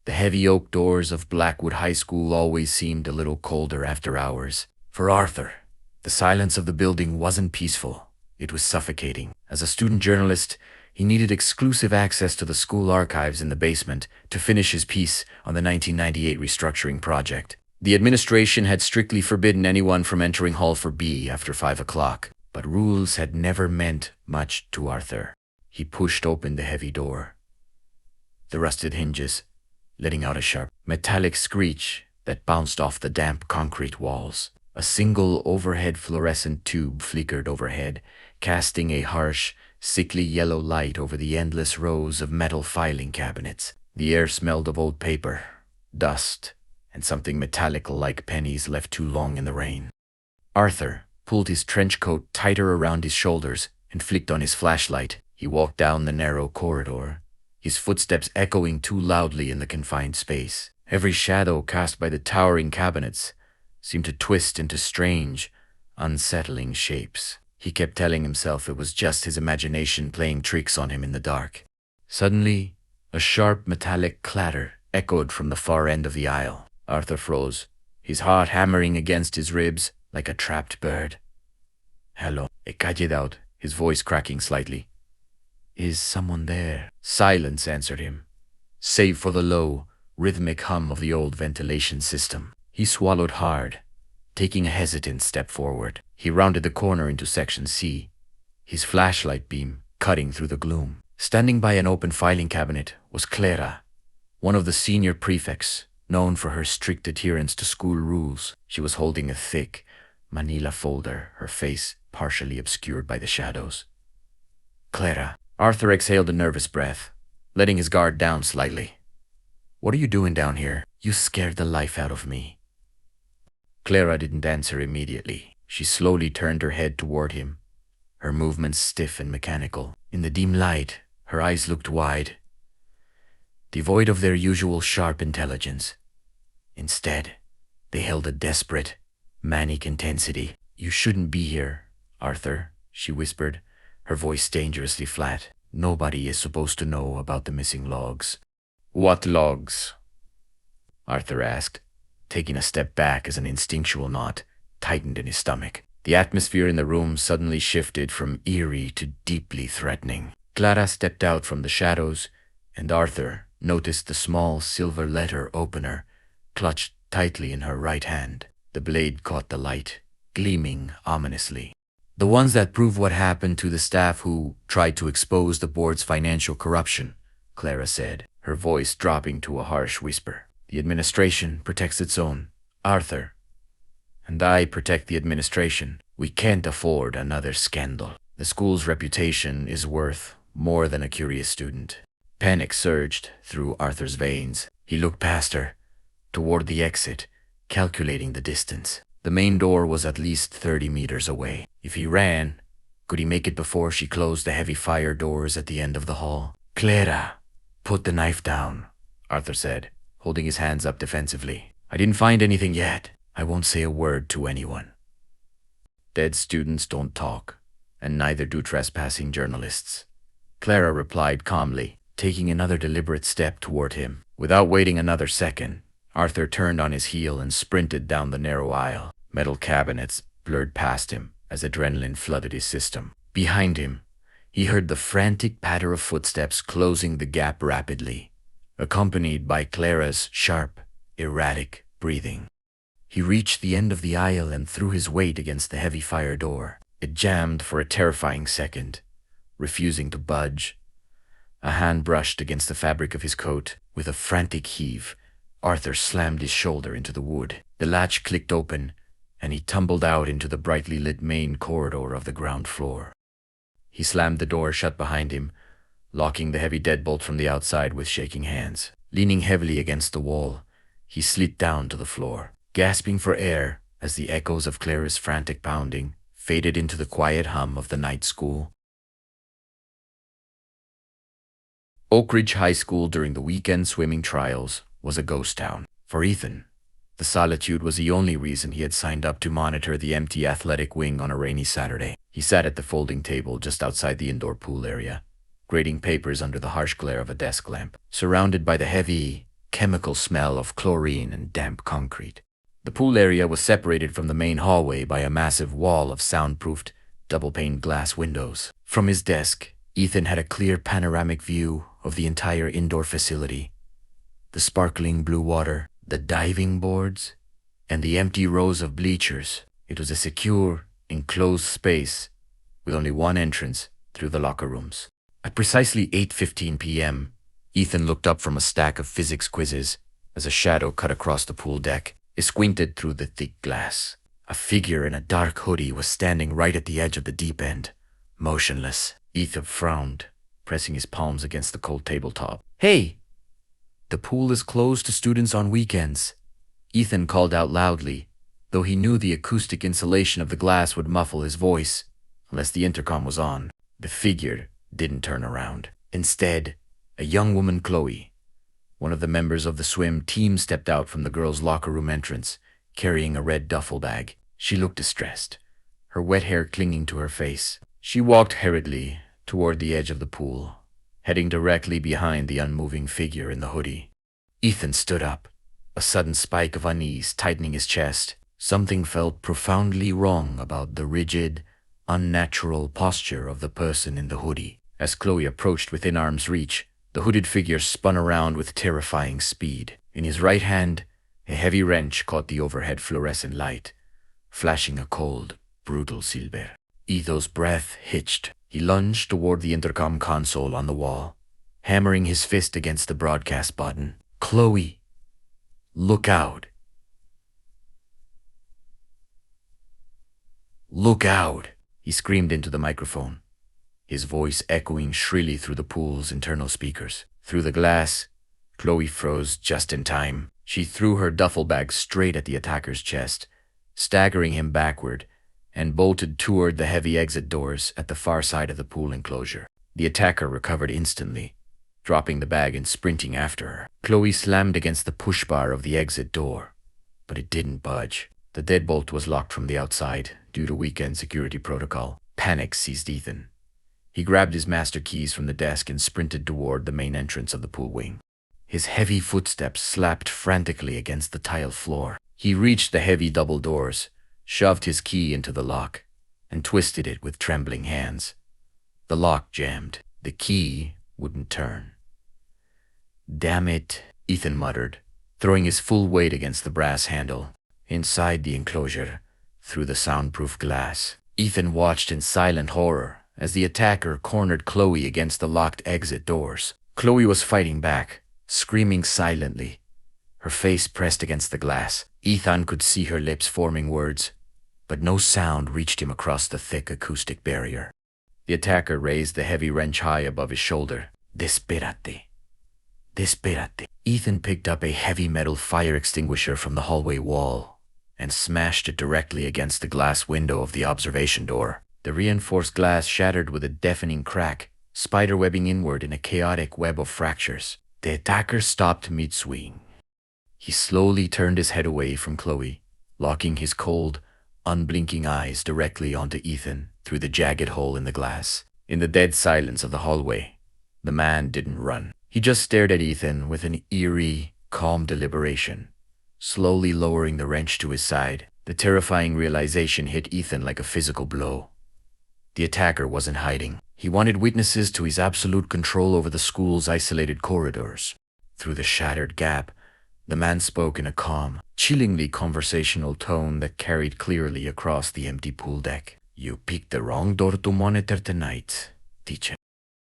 The heavy oak doors of Blackwood High School always seemed a little colder after hours. For Arthur, the silence of the building wasn't peaceful. It was suffocating. As a student journalist, he needed exclusive access to the school archives in the basement to finish his piece on the 1998 restructuring project. The administration had strictly forbidden anyone from entering Hall 4B after 5 o'clock, but rules had never meant much to Arthur. He pushed open the heavy door. The rusted hinges, letting out a sharp, metallic screech that bounced off the damp concrete walls. A single overhead fluorescent tube flickered overhead, casting a harsh, sickly yellow light over the endless rows of metal filing cabinets. The air smelled of old paper, dust, and something metallic like pennies left too long in the rain. Arthur pulled his trench coat tighter around his shoulders and flicked on his flashlight. He walked down the narrow corridor, his footsteps echoing too loudly in the confined space. Every shadow cast by the towering cabinets seemed to twist into strange, unsettling shapes. He kept telling himself it was just his imagination playing tricks on him in the dark. Suddenly, a sharp metallic clatter echoed from the far end of the aisle. Arthur froze, his heart hammering against his ribs like a trapped bird. "Hello," he called out, his voice cracking slightly. "Is someone there?" Silence answered him, save for the low, rhythmic hum of the old ventilation system. He swallowed hard, taking a hesitant step forward. He rounded the corner into Section C, his flashlight beam cutting through the gloom. Standing by an open filing cabinet was Clara, one of the senior prefects, known for her strict adherence to school rules. She was holding a thick, manila folder, her face partially obscured by the shadows. "Clara." Arthur exhaled a nervous breath, letting his guard down slightly. "What are you doing down here? You scared the life out of me." Clara didn't answer immediately. She slowly turned her head toward him, her movements stiff and mechanical. In the dim light, her eyes looked wide, devoid of their usual sharp intelligence. Instead, they held a desperate, manic intensity. "You shouldn't be here, Arthur," she whispered, her voice dangerously flat. "Nobody is supposed to know about the missing logs." "What logs?" Arthur asked, taking a step back as an instinctual knot tightened in his stomach. The atmosphere in the room suddenly shifted from eerie to deeply threatening. Clara stepped out from the shadows, and Arthur noticed the small silver letter opener clutched tightly in her right hand. The blade caught the light, gleaming ominously. "The ones that prove what happened to the staff who tried to expose the board's financial corruption," Clara said, her voice dropping to a harsh whisper. "The administration protects its own, Arthur. And I protect the administration. We can't afford another scandal. The school's reputation is worth more than a curious student." Panic surged through Arthur's veins. He looked past her, toward the exit, calculating the distance. The main door was at least 30 meters away. If he ran, could he make it before she closed the heavy fire doors at the end of the hall? "Clara, put the knife down," Arthur said, holding his hands up defensively. "I didn't find anything yet. I won't say a word to anyone. Dead students don't talk, and neither do trespassing journalists." Clara replied calmly, taking another deliberate step toward him. Without waiting another second, Arthur turned on his heel and sprinted down the narrow aisle. Metal cabinets blurred past him as adrenaline flooded his system. Behind him, he heard the frantic patter of footsteps closing the gap rapidly, accompanied by Clara's sharp, erratic breathing. He reached the end of the aisle and threw his weight against the heavy fire door. It jammed for a terrifying second, refusing to budge. A hand brushed against the fabric of his coat. With a frantic heave, Arthur slammed his shoulder into the wood. The latch clicked open, and he tumbled out into the brightly lit main corridor of the ground floor. He slammed the door shut behind him, locking the heavy deadbolt from the outside with shaking hands. Leaning heavily against the wall, he slid down to the floor, gasping for air as the echoes of Clara's frantic pounding faded into the quiet hum of the night school. Oak Ridge High School during the weekend swimming trials was a ghost town. For Ethan, the solitude was the only reason he had signed up to monitor the empty athletic wing on a rainy Saturday. He sat at the folding table just outside the indoor pool area, grading papers under the harsh glare of a desk lamp. Surrounded by the heavy, chemical smell of chlorine and damp concrete. The pool area was separated from the main hallway by a massive wall of soundproofed, double-paned glass windows. From his desk, Ethan had a clear panoramic view of the entire indoor facility. The sparkling blue water, the diving boards, and the empty rows of bleachers. It was a secure, enclosed space with only one entrance through the locker rooms. At precisely 8:15 p.m., Ethan looked up from a stack of physics quizzes as a shadow cut across the pool deck. He squinted through the thick glass. A figure in a dark hoodie was standing right at the edge of the deep end, motionless. Ethan frowned, pressing his palms against the cold tabletop. "Hey! The pool is closed to students on weekends," Ethan called out loudly, though he knew the acoustic insulation of the glass would muffle his voice unless the intercom was on. The figure didn't turn around. Instead, a young woman, Chloe, one of the members of the swim team, stepped out from the girls' locker room entrance, carrying a red duffel bag. She looked distressed, her wet hair clinging to her face. She walked hurriedly toward the edge of the pool, heading directly behind the unmoving figure in the hoodie. Ethan stood up, a sudden spike of unease tightening his chest. Something felt profoundly wrong about the rigid, unnatural posture of the person in the hoodie. As Chloe approached within arm's reach, the hooded figure spun around with terrifying speed. In his right hand, a heavy wrench caught the overhead fluorescent light, flashing a cold, brutal silver. Ethan's breath hitched. He lunged toward the intercom console on the wall, hammering his fist against the broadcast button. "Chloe, look out! Look out!" he screamed into the microphone, his voice echoing shrilly through the pool's internal speakers. Through the glass, Chloe froze just in time. She threw her duffel bag straight at the attacker's chest, staggering him backward, and bolted toward the heavy exit doors at the far side of the pool enclosure. The attacker recovered instantly, dropping the bag and sprinting after her. Chloe slammed against the push bar of the exit door, but it didn't budge. The deadbolt was locked from the outside due to weekend security protocol. Panic seized Ethan. He grabbed his master keys from the desk and sprinted toward the main entrance of the pool wing. His heavy footsteps slapped frantically against the tile floor. He reached the heavy double doors, shoved his key into the lock, and twisted it with trembling hands. The lock jammed. The key wouldn't turn. "Damn it," Ethan muttered, throwing his full weight against the brass handle. Inside the enclosure, through the soundproof glass, Ethan watched in silent horror as the attacker cornered Chloe against the locked exit doors. Chloe was fighting back, screaming silently, her face pressed against the glass. Ethan could see her lips forming words, but no sound reached him across the thick acoustic barrier. The attacker raised the heavy wrench high above his shoulder. "Despérate. Despérate." Ethan picked up a heavy metal fire extinguisher from the hallway wall and smashed it directly against the glass window of the observation door. The reinforced glass shattered with a deafening crack, spiderwebbing inward in a chaotic web of fractures. The attacker stopped mid-swing. He slowly turned his head away from Chloe, locking his cold, unblinking eyes directly onto Ethan through the jagged hole in the glass. In the dead silence of the hallway, the man didn't run. He just stared at Ethan with an eerie, calm deliberation, slowly lowering the wrench to his side. The terrifying realization hit Ethan like a physical blow. The attacker wasn't hiding. He wanted witnesses to his absolute control over the school's isolated corridors. Through the shattered gap, the man spoke in a calm, chillingly conversational tone that carried clearly across the empty pool deck. "You picked the wrong door to monitor tonight, teacher.